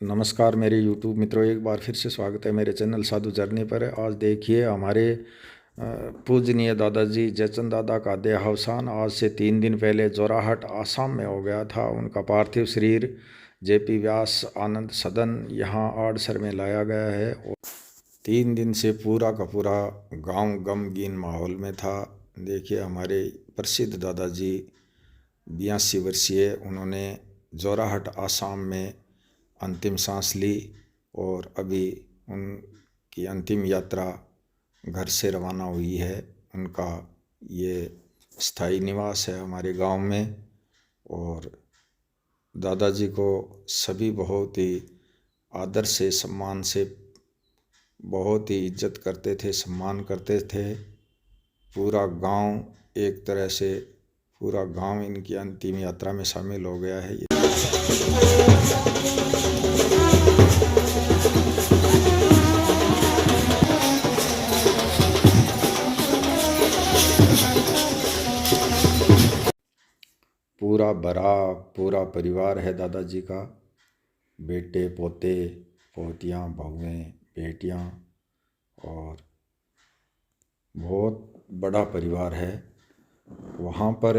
नमस्कार मेरे YouTube मित्रों, एक बार फिर से स्वागत है मेरे चैनल साधु जर्नी पर। आज देखिए हमारे पूजनीय दादाजी जयचंद दादा का देहावसान आज से 3 दिन पहले जोराहट आसाम में हो गया था। उनका पार्थिव शरीर JP व्यास आनंद सदन यहाँ आड़सर में लाया गया है और 3 दिन से पूरा का पूरा गांव गमगीन माहौल में था। देखिए हमारे प्रसिद्ध दादाजी 82 वर्षीय, उन्होंने जोराहट आसाम में अंतिम सांस ली और अभी उनकी अंतिम यात्रा घर से रवाना हुई है। उनका ये स्थायी निवास है हमारे गांव में और दादाजी को सभी बहुत ही आदर से, सम्मान से, बहुत ही इज्जत करते थे, सम्मान करते थे। पूरा गांव एक तरह से, पूरा गांव इनकी अंतिम यात्रा में शामिल हो गया है। पूरा परिवार है दादाजी का, बेटे, पोते, पोतियाँ, बहुएं, बेटियाँ और बहुत बड़ा परिवार है। वहाँ पर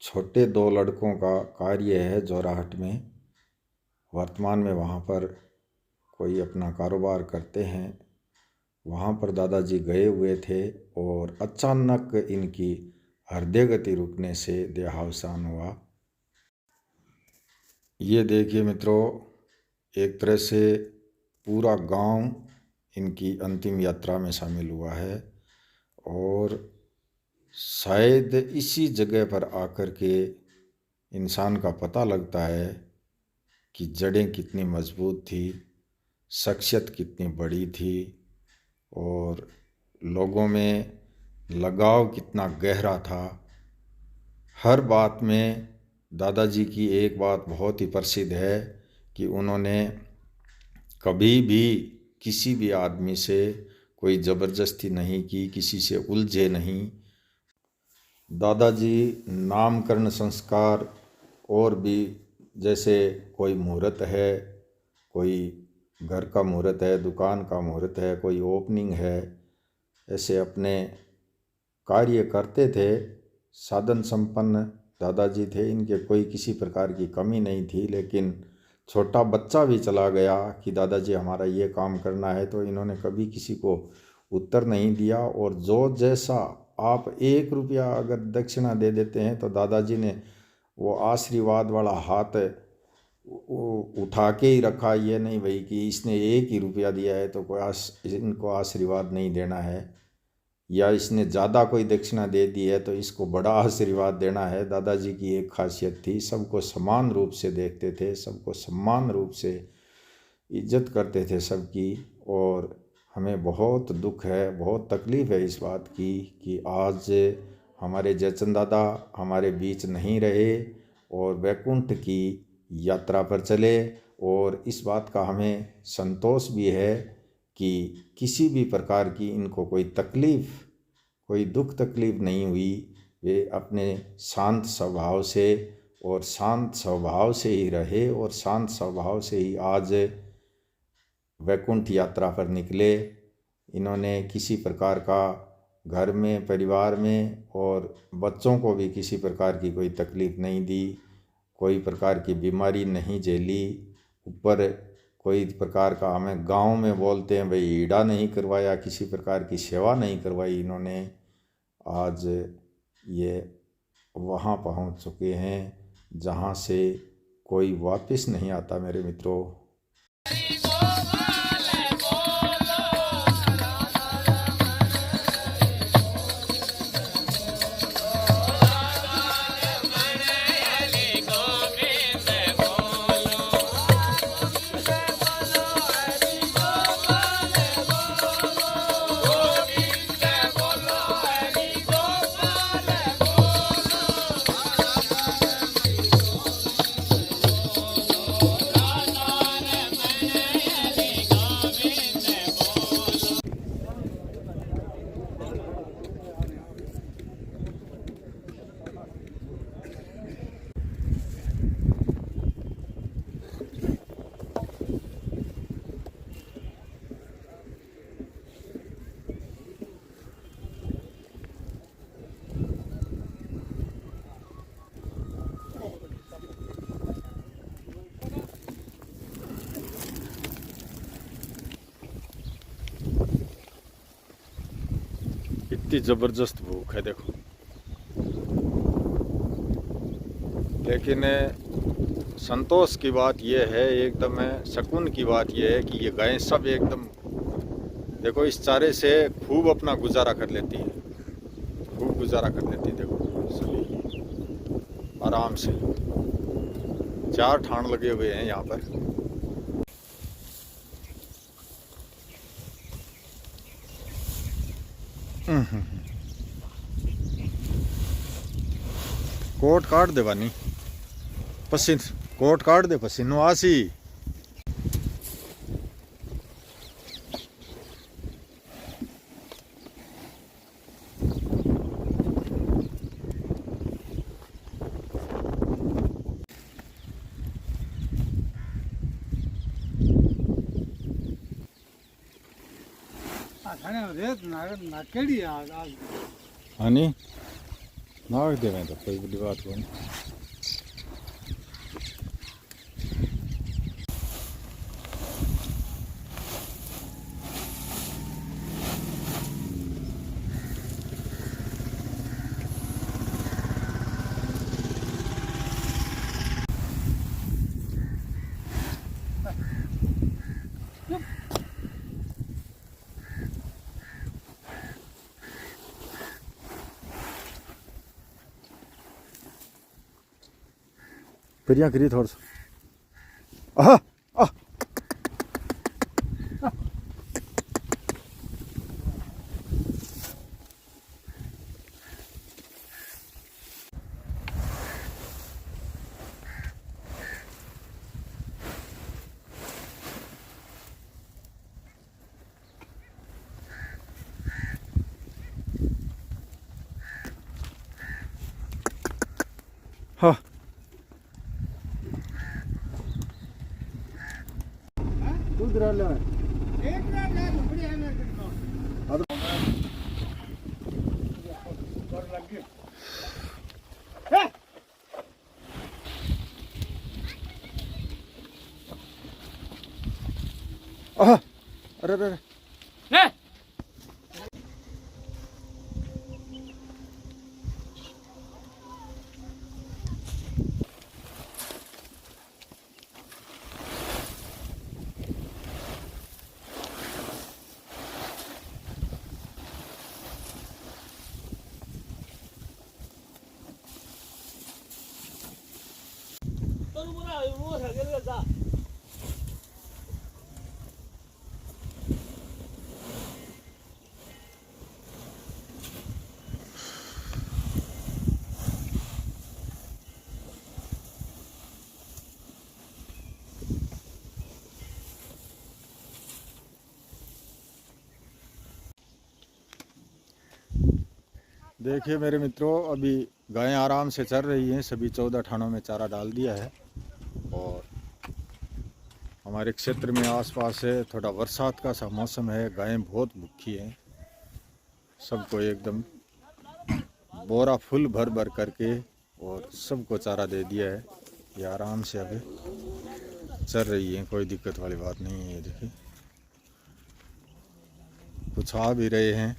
छोटे 2 लड़कों का कार्य है जोराहट में। वर्तमान में वहाँ पर कोई अपना कारोबार करते हैं। वहाँ पर दादाजी गए हुए थे और अचानक इनकी हृदय गति रुकने से देहावसान हुआ। ये देखिए मित्रों, एक तरह से पूरा गांव इनकी अंतिम यात्रा में शामिल हुआ है और शायद इसी जगह पर आकर के इंसान का पता लगता है कि जड़ें कितनी मजबूत थी, शख्सियत कितनी बड़ी थी और लोगों में लगाव कितना गहरा था। हर बात में दादाजी की एक बात बहुत ही प्रसिद्ध है कि उन्होंने कभी भी किसी भी आदमी से कोई ज़बरदस्ती नहीं की, किसी से उलझे नहीं। दादाजी नामकरण संस्कार और भी, जैसे कोई मुहूर्त है, कोई घर का मुहूर्त है, दुकान का मुहूर्त है, कोई ओपनिंग है, ऐसे अपने कार्य करते थे। साधन संपन्न दादाजी थे, इनके कोई किसी प्रकार की कमी नहीं थी। लेकिन छोटा बच्चा भी चला गया कि दादाजी हमारा ये काम करना है, तो इन्होंने कभी किसी को उत्तर नहीं दिया। और जो जैसा आप 1 रुपया अगर दक्षिणा दे देते हैं तो दादाजी ने वो आशीर्वाद वाला हाथ उठा के ही रखा। ये नहीं भाई कि इसने 1 ही रुपया दिया है तो कोई इनको आशीर्वाद नहीं देना है, या इसने ज़्यादा कोई दक्षिणा दे दी है तो इसको बड़ा आशीर्वाद देना है। दादाजी की एक खासियत थी, सबको समान रूप से देखते थे, सबको समान रूप से इज्जत करते थे सबकी। और हमें बहुत दुख है, बहुत तकलीफ़ है इस बात की कि आज हमारे जयचंद दादा हमारे बीच नहीं रहे और वैकुंठ की यात्रा पर चले। और इस बात का हमें संतोष भी है कि किसी भी प्रकार की इनको कोई तकलीफ़, कोई दुख तकलीफ़ नहीं हुई। वे अपने शांत स्वभाव से और शांत स्वभाव से ही रहे और शांत स्वभाव से ही आज वैकुंठ यात्रा पर निकले। इन्होंने किसी प्रकार का घर में, परिवार में और बच्चों को भी किसी प्रकार की कोई तकलीफ़ नहीं दी, कोई प्रकार की बीमारी नहीं झेली। ऊपर कोई प्रकार का, हमें गांव में बोलते हैं भाई, ईड़ा नहीं करवाया, किसी प्रकार की सेवा नहीं करवाई इन्होंने। आज ये वहाँ पहुँच चुके हैं जहाँ से कोई वापस नहीं आता मेरे मित्रों। कितनी ज़बरदस्त भूख है देखो। लेकिन संतोष की बात यह है, एकदम सुकून की बात यह है कि ये गायें सब एकदम देखो इस चारे से खूब अपना गुजारा कर लेती है, खूब गुजारा कर लेती है। देखो सभी आराम से, 4 ठाण लगे हुए हैं यहाँ पर। कोट काट दे बानी पसीन, कोट काट दे पसीनो आसी। हानी नाग देवे तो कोई बड़ी बात नहीं। फिर यहाँ करिए थोड़ा सा। आह आह हाँ अरे अरे देखिए मेरे मित्रों, अभी गायें आराम से चर रही हैं। सभी 14 ठाणों में चारा डाल दिया है और हमारे क्षेत्र में आसपास है थोड़ा बरसात का सा मौसम है। गायें बहुत भूखी हैं, सबको एकदम बोरा फुल भर भर करके और सबको चारा दे दिया है। ये आराम से अभी चल रही है, कोई दिक्कत वाली बात नहीं है। ये देखिए कुछ आ भी रहे हैं।